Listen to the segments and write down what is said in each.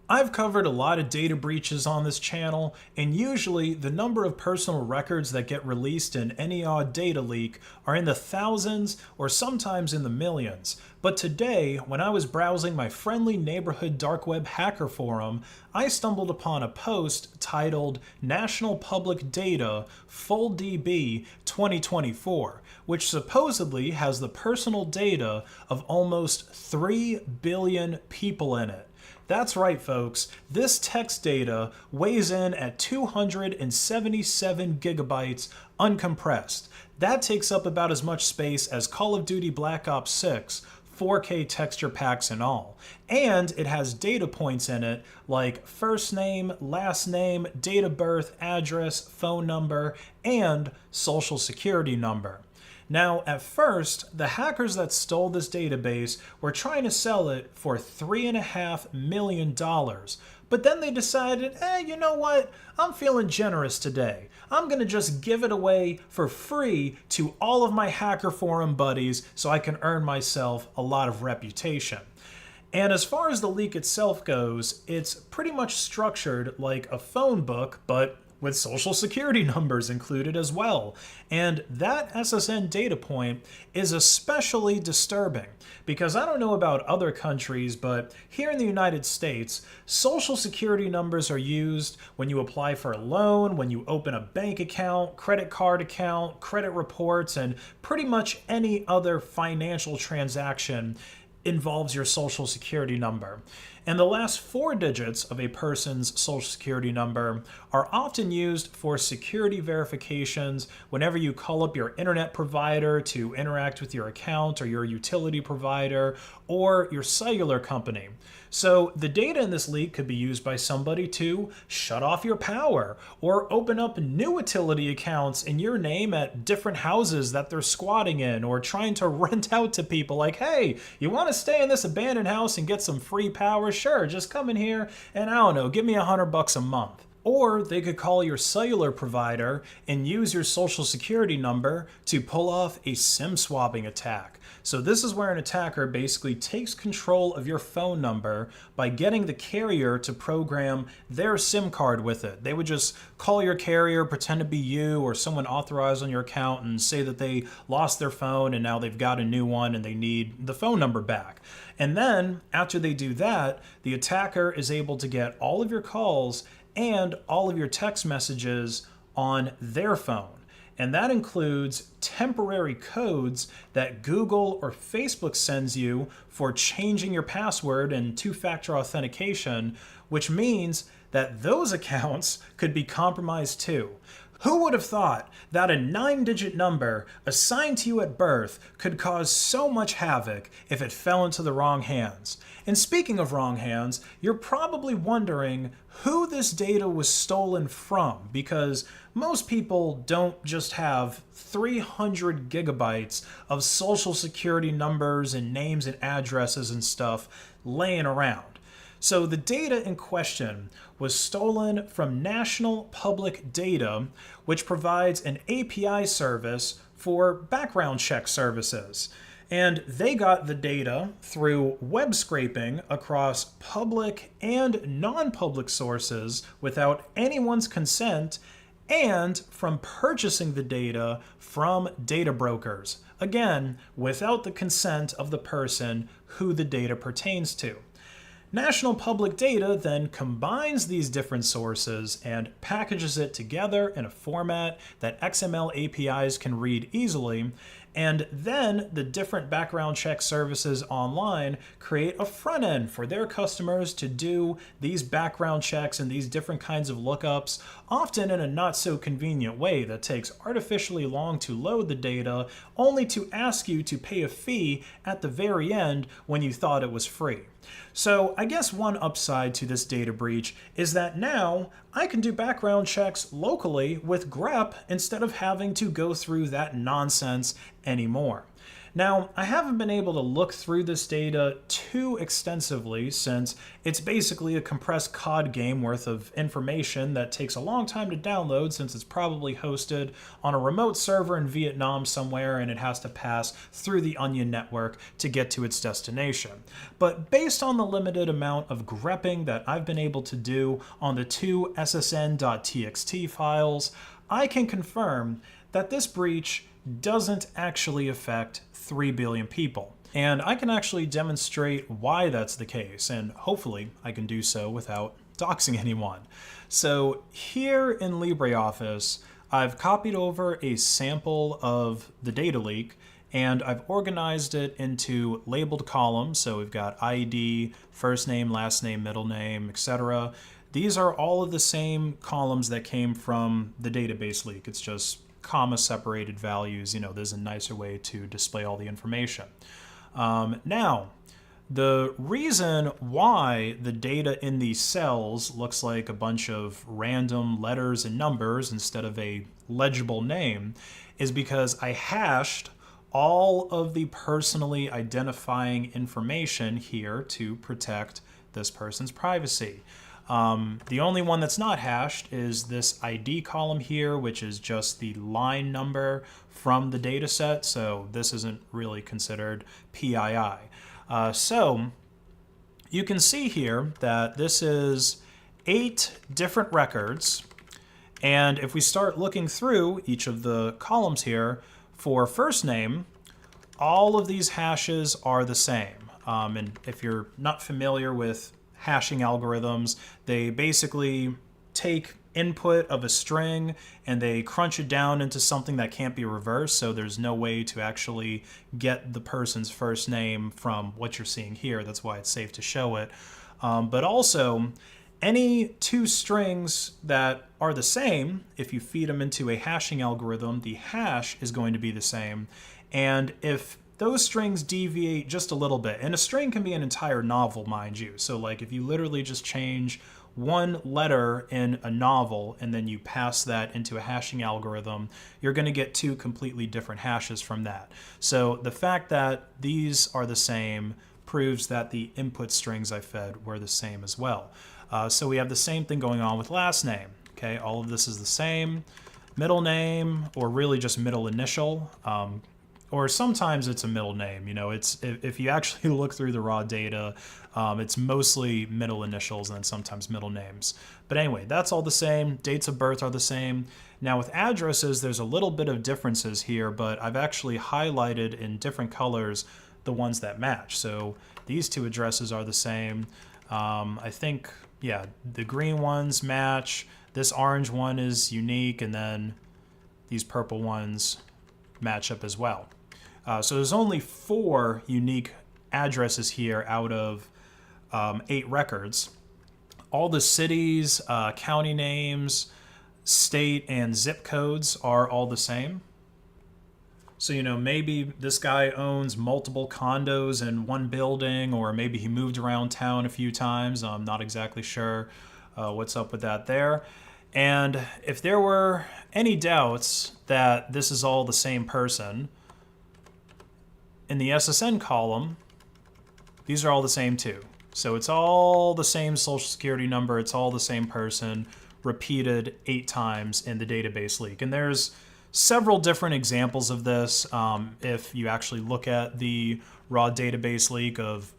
I've covered a lot of data breaches on this channel, and usually the number of personal records that get released in any odd data leak are in the thousands or sometimes in the millions. But today, when I was browsing my friendly neighborhood dark web hacker forum, I stumbled upon a post titled National Public Data Full DB 2024, which supposedly has the personal data of almost 3 billion people in it. That's right, folks. This text data weighs in at 277 gigabytes uncompressed. That takes up about as much space as Call of Duty Black Ops 6, 4K texture packs and all. And it has data points in it like first name, last name, date of birth, address, phone number, and social security number. Now, at first, the hackers that stole this database were trying to sell it for $3.5 million. But then they decided, you know what? I'm feeling generous today. I'm going to just give it away for free to all of my hacker forum buddies so I can earn myself a lot of reputation. And as far as the leak itself goes, it's pretty much structured like a phone book, but with social security numbers included as well. And that SSN data point is especially disturbing because I don't know about other countries, but here in the United States, social security numbers are used when you apply for a loan, when you open a bank account, credit card account, credit reports, and pretty much any other financial transaction involves your social security number. And the last 4 digits of a person's social security number are often used for security verifications whenever you call up your internet provider to interact with your account, or your utility provider, or your cellular company. So the data in this leak could be used by somebody to shut off your power or open up new utility accounts in your name at different houses that they're squatting in, or trying to rent out to people like, hey, you want to stay in this abandoned house and get some free power? Sure, just come in here and I don't know, give me $100 a month. Or they could call your cellular provider and use your social security number to pull off a SIM swapping attack. So this is where an attacker basically takes control of your phone number by getting the carrier to program their SIM card with it. They would just call your carrier, pretend to be you or someone authorized on your account, and say that they lost their phone and now they've got a new one and they need the phone number back. And then after they do that, the attacker is able to get all of your calls and all of your text messages on their phone. And that includes temporary codes that Google or Facebook sends you for changing your password and two-factor authentication, which means that those accounts could be compromised too. Who would have thought that a 9-digit number assigned to you at birth could cause so much havoc if it fell into the wrong hands? And speaking of wrong hands, you're probably wondering who this data was stolen from, because most people don't just have 300 gigabytes of social security numbers and names and addresses and stuff laying around. So the data in question was stolen from National Public Data, which provides an API service for background check services. And they got the data through web scraping across public and non-public sources without anyone's consent, and from purchasing the data from data brokers. Again, without the consent of the person who the data pertains to. National Public Data then combines these different sources and packages it together in a format that XML APIs can read easily, and then the different background check services online create a front end for their customers to do these background checks and these different kinds of lookups, often in a not so convenient way that takes artificially long to load the data, only to ask you to pay a fee at the very end when you thought it was free. So I guess one upside to this data breach is that now I can do background checks locally with grep instead of having to go through that nonsense anymore. Now, I haven't been able to look through this data too extensively since it's basically a compressed COD game worth of information that takes a long time to download since it's probably hosted on a remote server in Vietnam somewhere and it has to pass through the Onion network to get to its destination. But based on the limited amount of grepping that I've been able to do on the two ssn.txt files, I can confirm that this breach doesn't actually affect 3 billion people. And I can actually demonstrate why that's the case, and hopefully I can do so without doxing anyone. So here in LibreOffice, I've copied over a sample of the data leak, and I've organized it into labeled columns. So we've got ID, first name, last name, middle name, etc. These are all of the same columns that came from the database leak. It's just comma separated values. There's a nicer way to display all the information. Now, the reason why the data in these cells looks like a bunch of random letters and numbers instead of a legible name is because I hashed all of the personally identifying information here to protect this person's privacy. The only one that's not hashed is this ID column here, which is just the line number from the data set, so this isn't really considered PII. So you can see here that this is 8 different records, and if we start looking through each of the columns here, for first name, all of these hashes are the same. And if you're not familiar with hashing algorithms, they basically take input of a string and they crunch it down into something that can't be reversed, so there's no way to actually get the person's first name from what you're seeing here. That's why it's safe to show it. But also, any 2 strings that are the same, if you feed them into a hashing algorithm, the hash is going to be the same. And if those strings deviate just a little bit, and a string can be an entire novel, mind you. So like if you literally just change one letter in a novel and then you pass that into a hashing algorithm, you're going to get 2 completely different hashes from that. So the fact that these are the same proves that the input strings I fed were the same as well. So we have the same thing going on with last name. Okay, all of this is the same. Middle name, or really just middle initial. Or sometimes it's a middle name. It's if you actually look through the raw data, it's mostly middle initials and then sometimes middle names. But anyway, that's all the same. Dates of birth are the same. Now with addresses, there's a little bit of differences here, but I've actually highlighted in different colors the ones that match. So these 2 addresses are the same. I think, yeah, the green ones match. This orange one is unique, and then these purple ones match up as well. So there's only 4 unique addresses here out of 8 records. All the cities, county names, state, and zip codes are all the same. So, maybe this guy owns multiple condos in one building, or maybe he moved around town a few times. I'm not exactly sure what's up with that there. And if there were any doubts that this is all the same person, in the SSN column, these are all the same too. So it's all the same social security number, it's all the same person, repeated 8 times in the database leak. And there's several different examples of this. If you actually look at the raw database leak of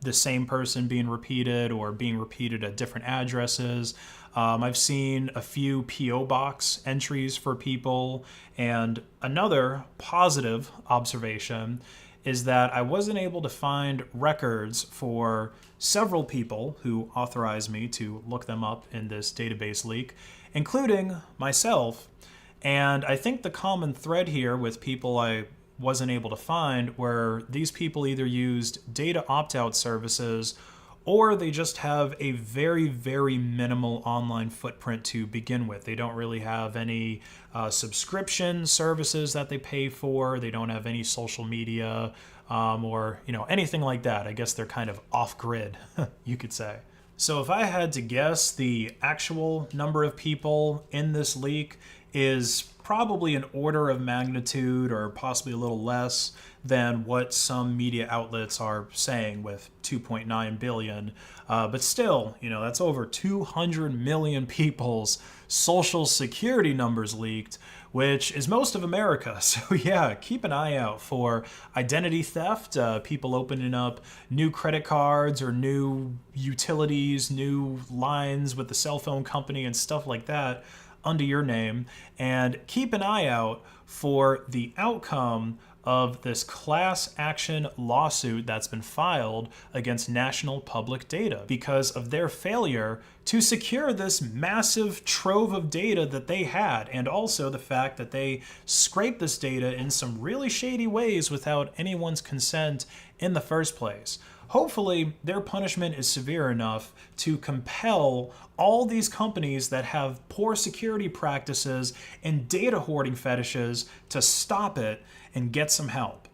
the same person being repeated or being repeated at different addresses. I've seen a few P.O. box entries for people, and another positive observation is that I wasn't able to find records for several people who authorized me to look them up in this database leak, including myself. And I think the common thread here with people I wasn't able to find were these people either used data opt-out services or they just have a very, very minimal online footprint to begin with. They don't really have any subscription services that they pay for. They don't have any social media or anything like that. I guess they're kind of off-grid, you could say. So if I had to guess the actual number of people in this leak, is probably an order of magnitude or possibly a little less than what some media outlets are saying with 2.9 billion. But still, that's over 200 million people's social security numbers leaked, which is most of America. So yeah, keep an eye out for identity theft, people opening up new credit cards or new utilities, new lines with the cell phone company and stuff like that under your name. And keep an eye out for the outcome of this class action lawsuit that's been filed against National Public Data because of their failure to secure this massive trove of data that they had, and also the fact that they scraped this data in some really shady ways without anyone's consent in the first place. Hopefully, their punishment is severe enough to compel all these companies that have poor security practices and data hoarding fetishes to stop it and get some help.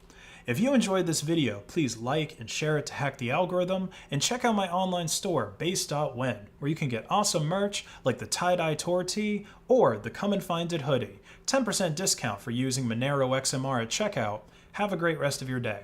If you enjoyed this video, please like and share it to hack the algorithm, and check out my online store, base.when, where you can get awesome merch like the tie-dye tour tee or the Come and Find It hoodie. 10% discount for using Monero XMR at checkout. Have a great rest of your day.